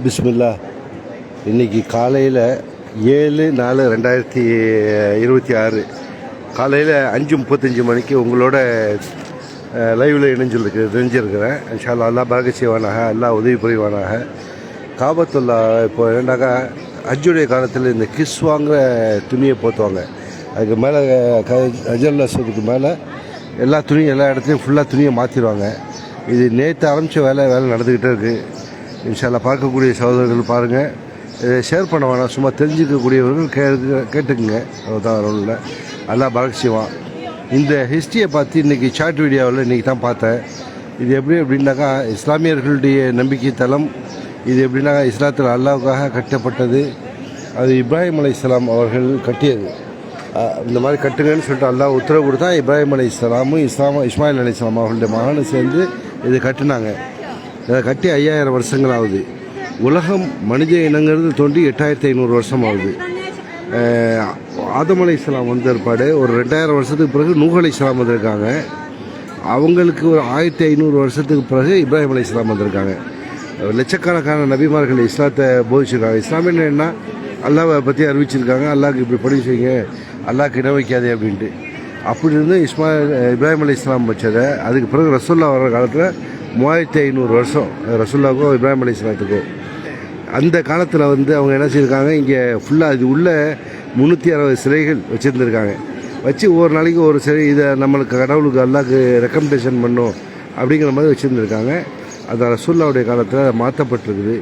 பிஸ்மில்லா. இன்றைக்கி காலையில் 7/4/2026 காலையில் 5:35 மணிக்கு உங்களோட லைவில் தெரிஞ்சிருக்கிறேன். இன்ஷா அல்லாஹ் அல்லாஹ் பரக்கத் செய்வானாக, அல்லாஹ் உதவி புரிவானாக. காபத்துல்லா இப்போ என்னடாக்கா ஹஜ்ஜுடைய காலத்தில் இந்த கிஸ்வாங்கிற துணியை போற்றுவாங்க. அதுக்கு மேலே ஹஜ்ஜுல் அஸ்வதுக்கு மேலே எல்லா துணியும் எல்லா இடத்துலையும் ஃபுல்லாக துணியை மாற்றிடுவாங்க. இது நேற்று ஆரம்பித்த வேலை நடந்துக்கிட்டே இருக்குது. இன்ஷா அல்லாஹ் பார்க்கக்கூடிய சகோதரர்கள் பாருங்கள், இதை ஷேர் பண்ண வேணாம், சும்மா தெரிஞ்சிக்கக்கூடியவர்கள் கேட்டுக்குங்க. அதுதான் ஒன்றும் இல்லை. அல்லாஹ் பரக்கத் செய்வான். இந்த ஹிஸ்ட்ரியை பார்த்து இன்றைக்கி ஷார்ட் வீடியோவில் இன்றைக்கி தான் பார்த்தேன். இது எப்படின்னாக்கா இஸ்லாமியர்களுடைய நம்பிக்கை தலம். இது எப்படின்னாக்கா இஸ்லாத்தில் அல்லாஹ்வுக்காக கட்டப்பட்டது. அது இப்ராஹிம் அலைஹிஸ்ஸலாம் அவர்கள் கட்டியது. இந்த மாதிரி கட்டுங்கன்னு சொல்லிட்டு அல்லாஹ் உத்தரவு கொடுத்தா இப்ராஹிம் அலைஹிஸ்ஸலாமும் இஸ்மாயில் அலைஹிஸ்ஸலாம் அவர்களுடைய மகனும் சேர்ந்து இதை கட்டினாங்க. இதை கட்டி 5000 வருஷங்கள் ஆகுது. உலகம் மனித இனங்கிறது தோண்டி 8500 வருஷம் ஆகுது. ஆதம் அலைஹிஸ்ஸலாம் வந்த ஏற்பாடு ஒரு 2000 வருஷத்துக்கு பிறகு நூஹ் அலைஹிஸ்ஸலாம் வந்திருக்காங்க. அவங்களுக்கு ஒரு 1500 வருஷத்துக்கு பிறகு இப்ராஹிம் அலைஹிஸ்ஸலாம் வந்திருக்காங்க. லட்சக்கணக்கான நபிமார்கள் இஸ்லாத்தை போதிச்சிருக்காங்க. இஸ்லாமிய என்ன அல்லாஹ்வை பற்றி அறிவிச்சிருக்காங்க. அல்லாஹ்க்கு இப்படி படி செய்யுங்க, அல்லாஹ்க்கு இடம் வைக்காதே அப்படின்ட்டு. அப்படி இருந்து இப்ராஹிம் அலைஹிஸ்ஸலாம் வச்சதை அதுக்கு பிறகு ரசூல்லா வர்ற காலத்தில் 3500 வருஷம் ரசூல்லாவுக்கோ இப்ராஹிம் அலைஹிஸ்ஸலாத்துக்கோ. அந்த காலத்தில் அவங்க என்ன செய்யிருக்காங்க, இங்கே ஃபுல்லாக இது உள்ள 360 சிலைகள் வச்சுருந்துருக்காங்க. வச்சு ஒவ்வொரு நாளைக்கு ஒரு சிலை இதை நம்மளுக்கு கடவுளுக்கு அல்லாஹ்க்கு ரெக்கமெண்டேஷன் பண்ணும் அப்படிங்கிற மாதிரி வச்சுருந்துருக்காங்க. அந்த ரசூல்லாவுடைய காலத்தில் மாற்றப்பட்டிருக்குது.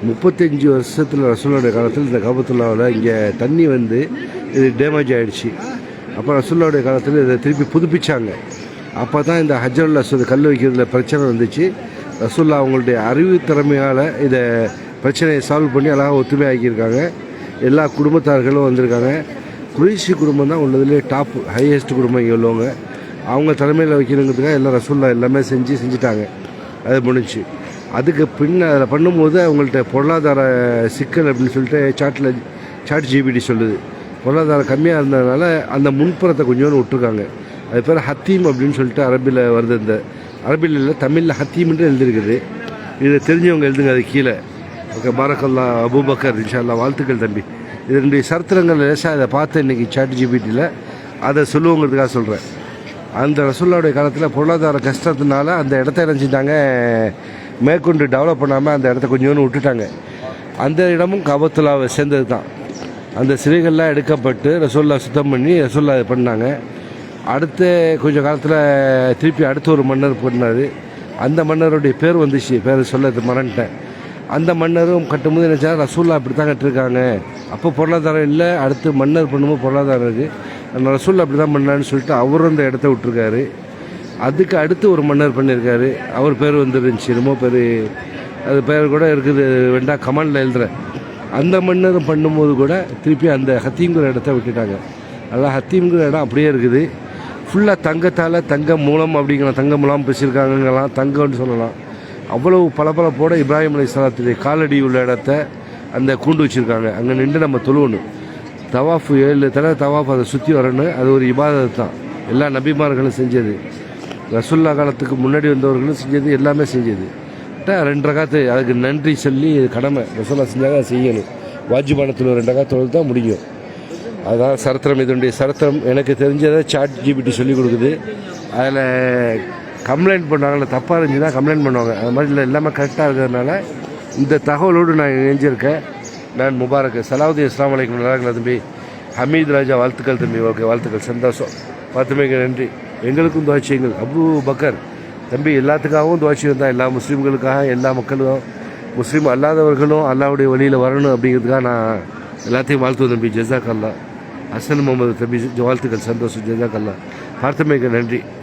35 வருஷத்தில் ரசூல்லாவுடைய காலத்தில் இந்த காபத்துல்லாவில் இங்கே தண்ணி இது டேமேஜ் ஆகிடுச்சு. அப்போ ரசூல்லாவுடைய காலத்தில் இதை திருப்பி புதுப்பிச்சாங்க. அப்போ தான் இந்த ஹஜ்ஜுல் அஸ்வத் கல் வைக்கிறதுல பிரச்சனை வந்துச்சு. ரசூல்லா அவங்களுடைய அறிவு திறமையால் இதை பிரச்சனையை சால்வ் பண்ணி அழகாக ஒத்துமை ஆக்கியிருக்காங்க. எல்லா குடும்பத்தார்களும் வந்திருக்காங்க. குறைஷி குடும்பம் தான் உள்ளதுலேயே டாப் ஹையஸ்ட் குடும்பம் இங்கே உள்ளவங்க. அவங்க தலைமையில் வைக்கணுங்கிறதுக்காக எல்லாம் ரசூல்லா எல்லாமே செஞ்சுட்டாங்க. அது முடிஞ்சு அதுக்கு அதில் பண்ணும்போது அவங்கள்ட்ட பொருளாதார சிக்கல் அப்படின்னு சொல்லிட்டு சாட் ஜிபிடி சொல்லுது. பொருளாதாரம் கம்மியாக இருந்ததுனால அந்த முன்புறத்தை கொஞ்சோண்டு விட்டுருக்காங்க. அது பேர் ஹத்தீம் அப்படின்னு சொல்லிட்டு அரபியில் வருது. இந்த அரபியில் இல்லை, தமிழில் ஹத்தீம்ன்ட்டு எழுதிருக்குது. இதை தெரிஞ்சவங்க எழுதுங்க அது கீழே. ஓகே, பாரக்கல்லா அபூபக்கர், இன்ஷா அல்லாஹ் வாழ்த்துக்கள் தம்பி. இதனுடைய சரித்திரங்கள் லேசாக அதை பார்த்து இன்றைக்கி சாட் ஜிபிடியில் அதை சொல்லுவோங்கிறதுக்காக சொல்கிறேன். அந்த ரசூல்லாவுடைய காலத்தில் பொருளாதார கஷ்டத்தினால அந்த இடத்த என்ன செஞ்சாங்க, மேற்கொண்டு டெவலப் பண்ணாமல் அந்த இடத்த கொஞ்சோன்னு விட்டுட்டாங்க. அந்த இடமும் காபத்துல்லாவை சேர்ந்தது தான். அந்த சிலைகள்லாம் எடுக்கப்பட்டு ரசூல்லா சுத்தம் பண்ணி ரசூல்லா இது பண்ணாங்க. அடுத்த கொஞ்சம் காலத்தில் திருப்பி அடுத்த ஒரு மன்னர் பண்ணார். அந்த மன்னருடைய பேர் வந்துச்சு, பேர் சொல்ல மறந்துட்டேன். அந்த மன்னரும் கட்டும்போது நினச்சா ரசூல்லா அப்படி தான் கட்டிருக்காங்க. அப்போ பொருளாதாரம் இல்லை, அடுத்து மன்னர் பண்ணும்போது பொருளாதாரம் இருக்குது. அந்த ரசூல்லா அப்படி தான் பண்ணான்னு சொல்லிட்டு அவரும் அந்த இடத்த விட்டுருக்காரு. அதுக்கு அடுத்து ஒரு மன்னர் பண்ணியிருக்காரு. அவர் பேர் வந்துருந்துச்சு, ரொம்ப பேர், அது பேர் கூட இருக்குது, வேண்டா கமாண்டில் எழுதுகிறேன். அந்த மன்னர் பண்ணும்போது கூட திருப்பி அந்த ஹத்தீம்கிற இடத்த விட்டுட்டாங்க. அதனால் ஹத்தீம்கிற இடம் அப்படியே இருக்குது. ஃபுல்லாக தங்கத்தால் தங்க மூலம் அப்படிங்கிற தங்க மூலம் பேசியிருக்காங்கலாம், தங்கம்னு சொல்லலாம். அவ்வளவு பளபளப்போட இப்ராஹிம் அலைஹிஸ்ஸலாத்துடைய காலடி உள்ள இடத்த அந்த கூண்டு வச்சுருக்காங்க. அங்கே நின்று நம்ம தொழுவணும். தவாஃப் 7 தடவை தவாஃப் அதை சுற்றி வரணும். அது ஒரு இபாதத் தான். எல்லா நபிமார்களும் செஞ்சது, ரசூல்லா காலத்துக்கு முன்னாடி வந்தவர்களும் செஞ்சது, எல்லாமே செஞ்சது. 2 ரகாத்து அதுக்கு நன்றி சொல்லி கடமை ரசூல்லா செஞ்சாங்க, அதை செய்யணும். வாஜிபானத்தில் 2 ரகாத்து தொழுது தான் முடியும். அதுதான் சரித்திரம். இதனுடைய சரித்திரம் எனக்கு தெரிஞ்சதை சாட் ஜிபிடி சொல்லி கொடுக்குது. அதில் கம்ப்ளைண்ட் பண்ணுவாங்க, தப்பாக இருந்துச்சுன்னா கம்ப்ளைண்ட் பண்ணுவாங்க. அது மாதிரி இல்லை, எல்லாமே கரெக்டாக இருக்கிறதுனால இந்த தகவலோடு நான் இணைஞ்சிருக்கேன். நான் முபாரக். சலாவுதீன் அஸ்ஸலாமு அலைக்கும். நல்லா இருக்கலாம் தம்பி. ஹமீத் ராஜா வாழ்த்துக்கள் தம்பி. ஓகே, வாழ்த்துக்கள், சந்தோஷம். பார்த்துமைக்கு நன்றி. எங்களுக்கும் துஆ செய்யுங்கள். அபூ பக்கர் தம்பி, எல்லாத்துக்காகவும் துஆ செய்யும் தான். எல்லா முஸ்லீம்களுக்காக, எல்லா மக்களும், முஸ்லீம் அல்லாதவர்களும் அல்லாவுடைய வழியில் வரணும் அப்படிங்கிறதுக்காக நான் எல்லாத்தையும் வாழ்த்துவேன் தம்பி. ஜஸாக் அல்லா. ஹசன் முகமது தம்பி வாழ்த்துக்கள், சந்தோஷம். ஜஸாக் அல்லா. பார்த்தமைக்கு நன்றி.